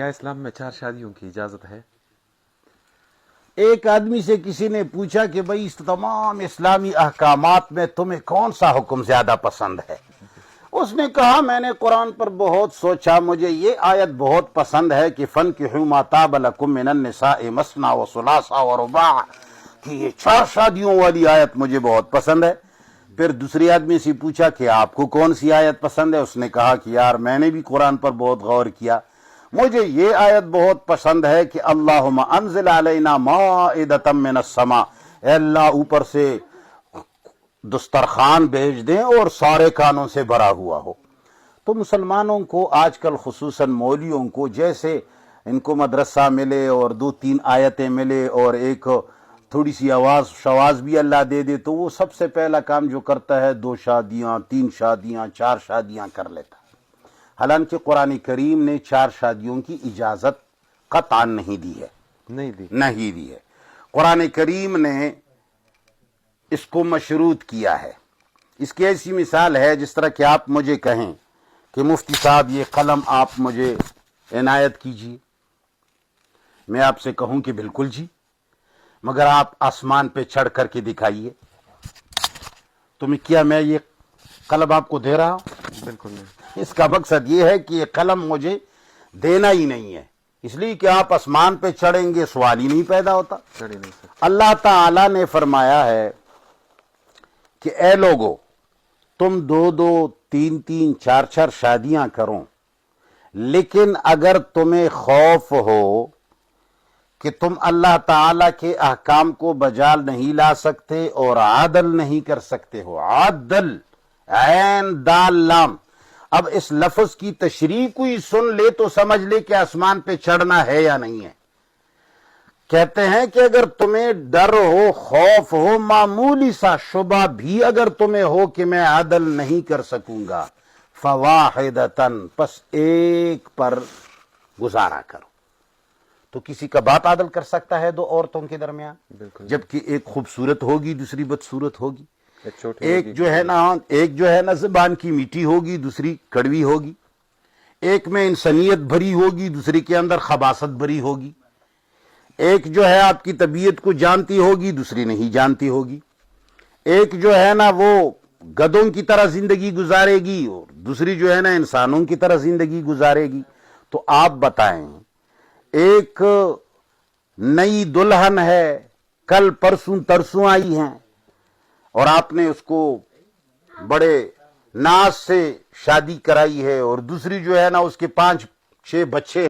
کیا اسلام میں 4 شادیوں کی اجازت ہے؟ ایک آدمی سے کسی نے پوچھا کہ بھائی اس تمام اسلامی احکامات میں تمہیں کون سا حکم زیادہ پسند ہے؟ اس نے کہا میں نے قرآن پر بہت سوچا، مجھے یہ آیت بہت پسند ہے کہ فَانكِحُوا مَا طَابَ لَكُم مِّنَ النِّسَاءِ مَثْنَىٰ وَثُلَاثَ وَرُبَاعَ، کہ یہ 4 شادیوں والی آیت مجھے بہت پسند ہے۔ پھر دوسری آدمی سے پوچھا کہ آپ کو کون سی آیت پسند ہے؟ اس نے کہا کہ یار میں نے بھی قرآن پر بہت غور کیا، مجھے یہ آیت بہت پسند ہے کہ اللہم انزل علینا مائدۃ من السماء، اے اللہ اوپر سے دسترخوان بھیج دیں اور سارے کانوں سے بھرا ہوا ہو۔ تو مسلمانوں کو آج کل خصوصاً مولویوں کو جیسے ان کو مدرسہ ملے اور 2-3 آیتیں ملے اور ایک تھوڑی سی آواز شواز بھی اللہ دے دے تو وہ سب سے پہلا کام جو کرتا ہے 2 شادیاں 3 شادیاں 4 شادیاں کر لیتا ہے۔ حالانکہ قرآن کریم نے 4 شادیوں کی اجازت قطعا نہیں دی ہے، نہیں دی ہے۔ قرآن کریم نے اس کو مشروط کیا ہے۔ اس کی ایسی مثال ہے جس طرح کہ آپ مجھے کہیں کہ مفتی صاحب یہ قلم آپ مجھے عنایت کیجیے، میں آپ سے کہوں کہ بالکل جی، مگر آپ آسمان پہ چڑھ کر کے دکھائیے، تو کیا میں یہ قلم آپ کو دے رہا ہوں؟ بالکل نہیں۔ اس کا مقصد یہ ہے کہ یہ قلم مجھے دینا ہی نہیں ہے، اس لیے کہ آپ آسمان پہ چڑھیں گے سوال ہی نہیں پیدا ہوتا۔ چڑھ ہی نہیں سکتے۔ اللہ تعالی نے فرمایا ہے کہ اے لوگو تم 2-2 3-3 4-4 شادیاں کرو، لیکن اگر تمہیں خوف ہو کہ تم اللہ تعالی کے احکام کو بجا نہیں لا سکتے اور عدل نہیں کر سکتے ہو، عدل عین دال لام، اب اس لفظ کی تشریح کوئی سن لے تو سمجھ لے کہ آسمان پہ چڑھنا ہے یا نہیں ہے۔ کہتے ہیں کہ اگر تمہیں ڈر ہو، خوف ہو، معمولی سا شبہ بھی اگر تمہیں ہو کہ میں عدل نہیں کر سکوں گا، فواحدتن، پس ایک پر گزارا کرو۔ تو کسی کا باپ عدل کر سکتا ہے 2 عورتوں کے درمیان، جبکہ ایک خوبصورت ہوگی دوسری بدصورت ہوگی، ایک جو ہے نا زبان کی میٹھی ہوگی دوسری کڑوی ہوگی، ایک میں انسانیت بھری ہوگی دوسری کے اندر خباثت بھری ہوگی، ایک جو ہے آپ کی طبیعت کو جانتی ہوگی دوسری نہیں جانتی ہوگی، ایک جو ہے نا وہ گدوں کی طرح زندگی گزارے گی اور دوسری جو ہے نا انسانوں کی طرح زندگی گزارے گی۔ تو آپ بتائیں، ایک نئی دلہن ہے، کل پرسوں ترسوں آئی ہیں اور آپ نے اس کو بڑے ناز سے شادی کرائی ہے، اور دوسری جو ہے نا اس کے 5-6 بچے